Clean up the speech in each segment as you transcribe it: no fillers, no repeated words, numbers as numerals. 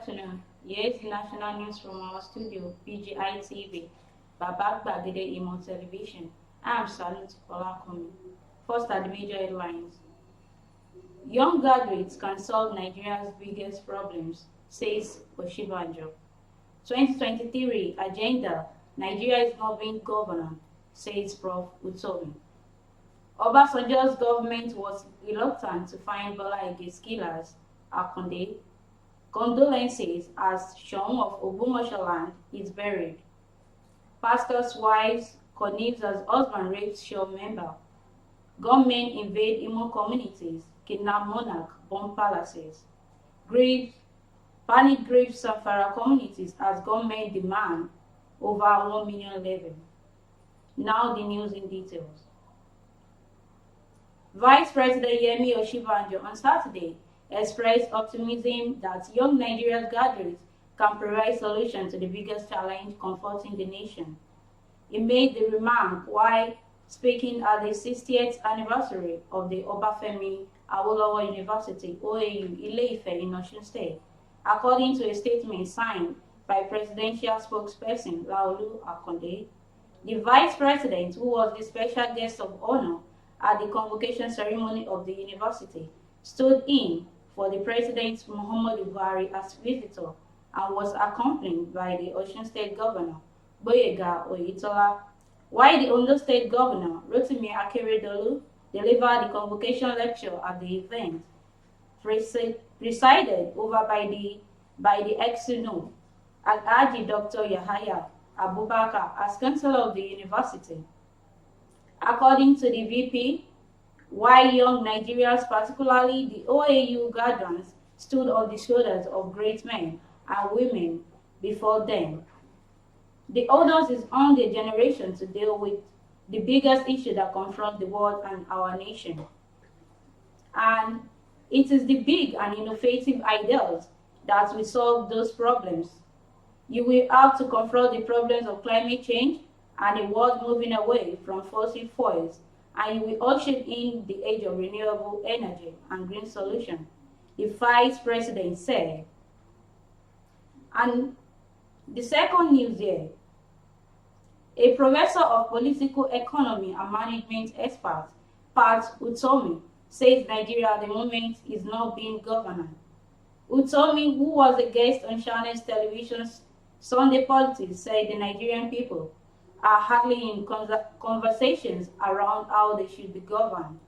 afternoon. Here is the national news from our studio, PGI TV, Babak Bagede Imo Television. I am Salute Olakomi. First are the major headlines. Young graduates can solve Nigeria's biggest problems, says Oshibanjo. 2023 Agenda, Nigeria is not being governed, says Prof. Utomi. Obasanjo's government was reluctant to find Bola Ige's killers, Akonde. Condolences as Seun of Ogbomoso land is buried. Pastor's wives connives as husband rapes show member. Gunmen invade Imo communities, kidnap monarch, bomb palaces. Panic grieves Samfara communities as gunmen demand over 1 million levy. Now the news in details. Vice President Yemi Oshibanjo on Saturday expressed optimism that young Nigerian graduates can provide solutions to the biggest challenge confronting the nation. He made the remark while speaking at the 60th anniversary of the Obafemi Awolowo University, OAU, Ile-Ife in Osun State, according to a statement signed by presidential spokesperson Laolu Akonde. The vice president, who was the special guest of honor at the convocation ceremony of the university, stood in for the President Muhammadu Buhari as visitor and was accompanied by the Osun State Governor, Boyega Oyetola, while the Ondo State Governor, Rotimi Akeredolu, delivered the convocation lecture at the event, presided over by the ex-Sunu, Alhaji Dr. Yahaya Abubakar as Chancellor of the university. According to the VP, while young Nigerians, particularly the OAU graduates, stood on the shoulders of great men and women before them, the onus is on the generation to deal with the biggest issue that confronts the world and our nation. And it is the big and innovative ideas that will solve those problems. You will have to confront the problems of climate change and a world moving away from fossil fuels, and you will usher in the age of renewable energy and green solution, the vice president said. And the second news here, a professor of political economy and management expert, Pat Utomi, says Nigeria at the moment is not being governed. Utomi, who was a guest on Channels Television's Sunday Politics, said the Nigerian people are hardly in conversations around how they should be governed.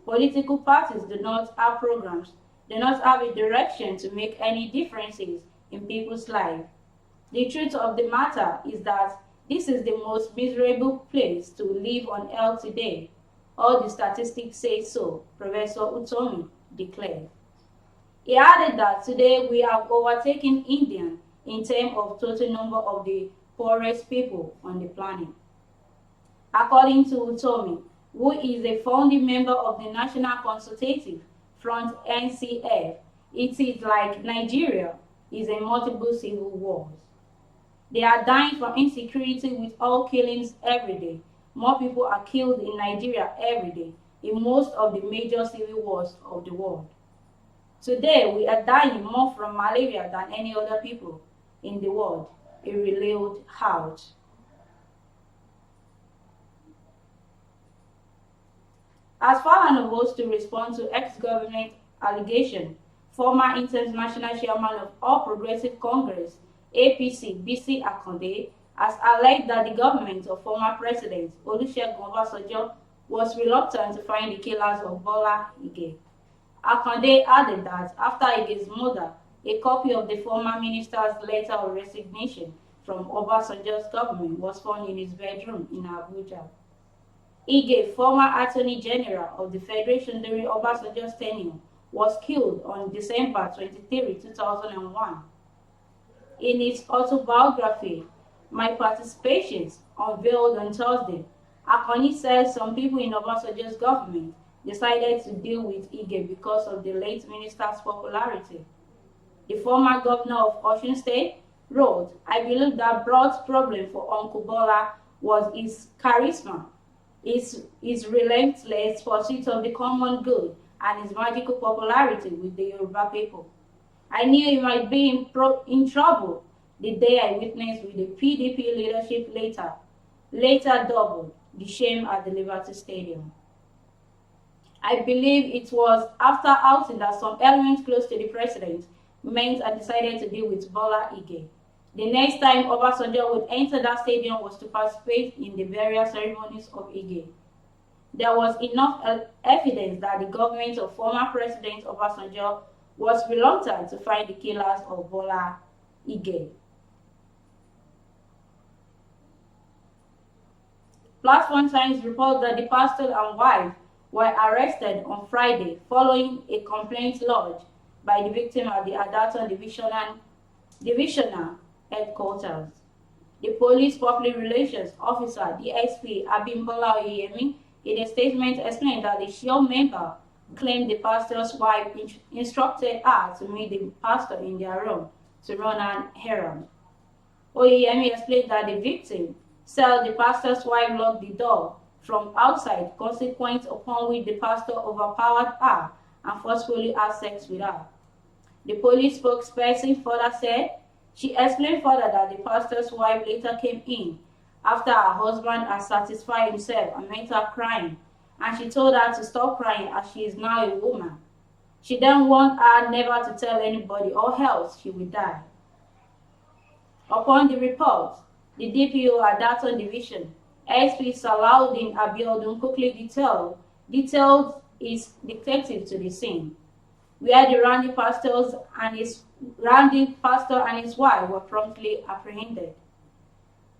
Political parties do not have programs, do not have a direction to make any differences in people's lives. The truth of the matter is that this is the most miserable place to live on earth today. All the statistics say so, Professor Utomi declared. He added that today we have overtaken India in terms of total number of the poorest people on the planet. According to Utomi, who is a founding member of the National Consultative Front NCF, it is like Nigeria is in multiple civil wars. They are dying from insecurity with all killings every day. More people are killed in Nigeria every day in most of the major civil wars of the world. Today, we are dying more from malaria than any other people in the world, he relayed out. As Falana votes to respond to ex-government allegation, former international chairman of All Progressive Congress, APC, BC Akonde, has alleged that the government of former President Olusegun Obasanjo was reluctant to find the killers of Bola Ige. Akonde added that after Ige's murder, a copy of the former minister's letter of resignation from Obasanjo's government was found in his bedroom in Abuja. Ige, former Attorney General of the Federation during Obasanjo's tenure, was killed on December 23, 2001. In his autobiography, My Participations, unveiled on Thursday, Akonde said some people in Obasanjo's government decided to deal with Ige because of the late minister's popularity. The former governor of Osun State wrote, I believe that broad problem for Uncle Bola was his charisma, his relentless pursuit of the common good, and his magical popularity with the Yoruba people. I knew he might be in trouble the day I witnessed with the PDP leadership later doubled the shame at the Liberty Stadium. I believe it was after outing that some elements close to the president met and decided to deal with Bola Ige. The next time Obasanjo would enter that stadium was to participate in the burial ceremonies of Ige. There was enough evidence that the government of former President Obasanjo was reluctant to find the killers of Bola Ige. Platform Times reports that the pastor and wife were arrested on Friday following a complaint lodged by the victim at the Adaton Divisional Headquarters. The Police Public Relations Officer, DSP Abimbola Oyeyemi, in a statement explained that the Shell member claimed the pastor's wife instructed her to meet the pastor in their room to run an errand. Oyeyemi explained that the victim said the pastor's wife locked the door from outside, consequence upon which the pastor overpowered her and forcefully had sex with her. The police spokesperson further said she explained further that the pastor's wife later came in after her husband had satisfied himself and met her crying, and she told her to stop crying as she is now a woman. She then warned her never to tell anybody or else she would die. Upon the report, the DPO at Daton Division, SP Salahuddin Abiodun, quickly detailed his detective to the scene, where the randy pastor and his wife were promptly apprehended.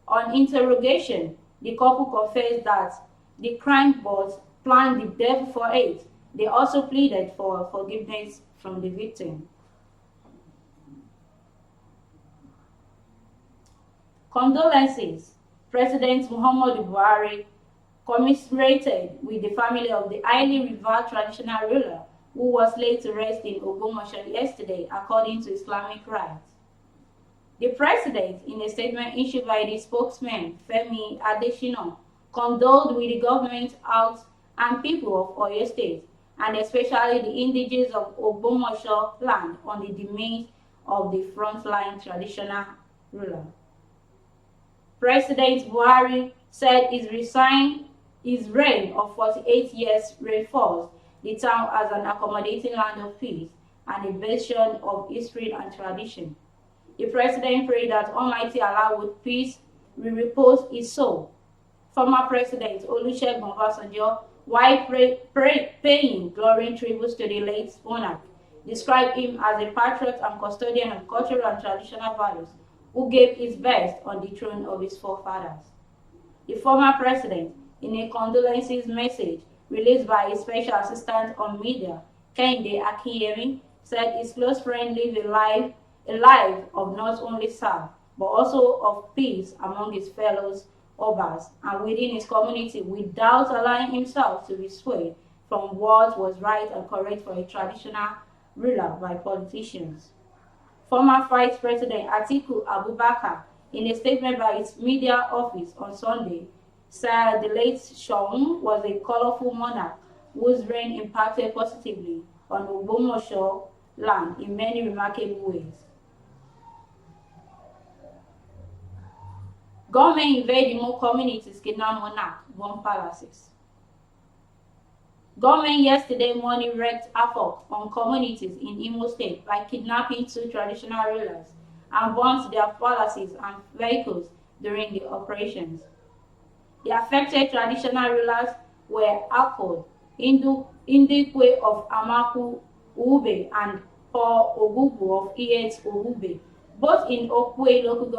On interrogation, the couple confessed that the crime was planned the day before it. They also pleaded for forgiveness from the victim. Condolences. President Muhammadu Buhari commiserated with the family of the highly revered traditional ruler who was laid to rest in Ogbomoso yesterday, according to Islamic rites. The president, in a statement issued by the spokesman Femi Adesina, condoled with the government out and people of Oyo State, and especially the indigenous of Ogbomoso land, on the demise of the frontline traditional ruler. President Buhari said his reign of 48 years reinforced the town as an accommodating land of peace and a bastion of history and tradition. The president prayed that Almighty Allah would peace repose his soul. Former President Olusegun Obasanjo, while paying glowing tributes to the late monarch, described him as a patriot and custodian of cultural and traditional values who gave his best on the throne of his forefathers. The former president, in a condolences message released by his special assistant on media, Kehinde Akinyemi, said his close friend lived a life of not only serve, but also of peace among his fellows Obas and within his community, without allowing himself to be swayed from what was right and correct for a traditional ruler by politicians. Former Vice President Atiku Abubakar, in a statement by his media office on Sunday, said the late Shoun was a colorful monarch whose reign impacted positively on Ogbomoso land in many remarkable ways. Gunmen invade more communities, kidnap monarch, burn palaces. Gunmen yesterday morning wreaked havoc on communities in Imo State by kidnapping two traditional rulers and burnt their palaces and vehicles during the operations. The affected traditional rulers were Akod, Indikwe of Amaku Ube, and Paul Ogugu of Iyet Ube, both in Okwe local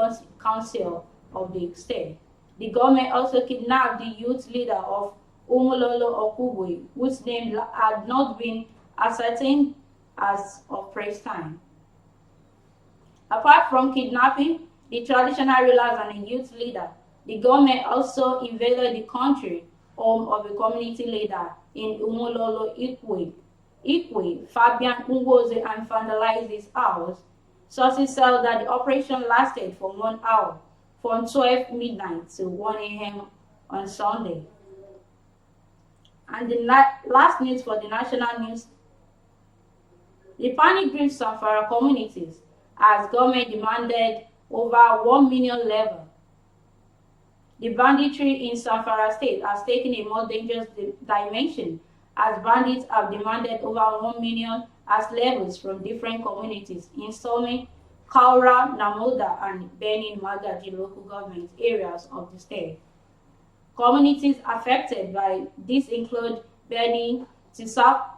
council of the state. The government also kidnapped the youth leader of Umulolo Okubwe, whose name had not been ascertained as of press time. Apart from kidnapping the traditional rulers and the youth leader, the government also invaded the country home of a community leader in Umulolo Ikwe, Fabian Ungoze, and vandalized his house. Sources said that the operation lasted for 1 hour, from 12 midnight to 1 a.m. on Sunday. And the last news for the national news. The panic gripped Zamfara communities as government demanded over 1 million level. The banditry in Zamfara state has taken a more dangerous dimension as bandits have demanded over 1 million as levels from different communities in Some, Kaura, Namoda, and Benin Magaji local government areas of the state. Communities affected by this include Benin, Tisaba,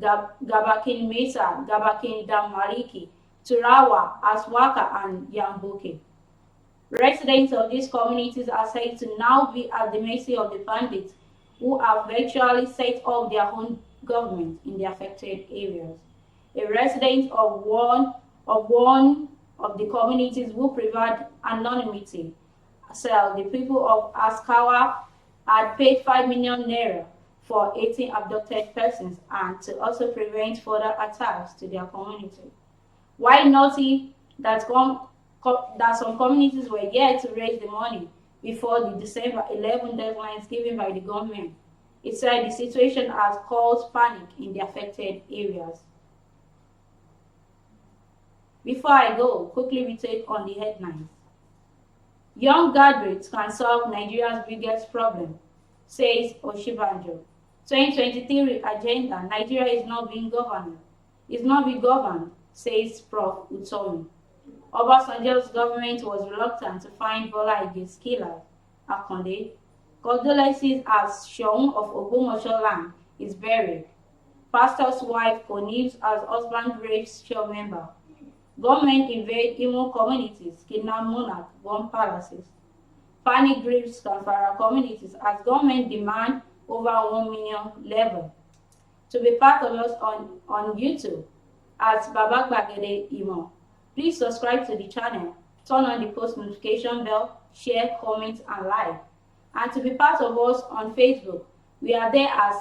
Gabakin Mesa, Gabakin Damariki, Turawa, Aswaka, and Yambuke. Residents of these communities are said to now be at the mercy of the bandits who have virtually set up their own government in the affected areas. A resident of one of the communities who preferred anonymity said the people of Askawa had paid 5 million naira for 18 abducted persons and to also prevent further attacks to their community. While noting that some communities were yet to raise the money before the December 11 deadlines given by the government, it said the situation has caused panic in the affected areas. Before I go, quickly we take on the headlines. Young graduates can solve Nigeria's biggest problem, says Oshibanjo. 2023 agenda, Nigeria is not being governed. Says Prof. Utomi. Obasanjo's government was reluctant to find Bola Ige's killer, Akonde. Condolences as Seun of Ogbomoso land is buried. Pastor's wife connives as husband rapes show member. Gunmen invade Imo communities, kidnap Monarchs, bomb palaces. Panic grips Zamfara communities as government demand over 1 million level. To be part of us on YouTube at Baba Gbagede Imo. Please subscribe to the channel, turn on the post notification bell, share, comment, and like. And to be part of us on Facebook, we are there as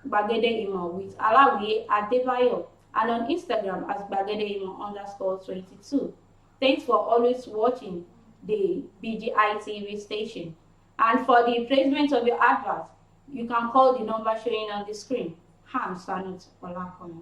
Gbagede Imo with Alawiye Adebayo and on Instagram as Gbagede Imo_22. Thanks for always watching the BGI TV station. And for the placement of your advert, you can call the number showing on the screen. Ham Sanut Olakono.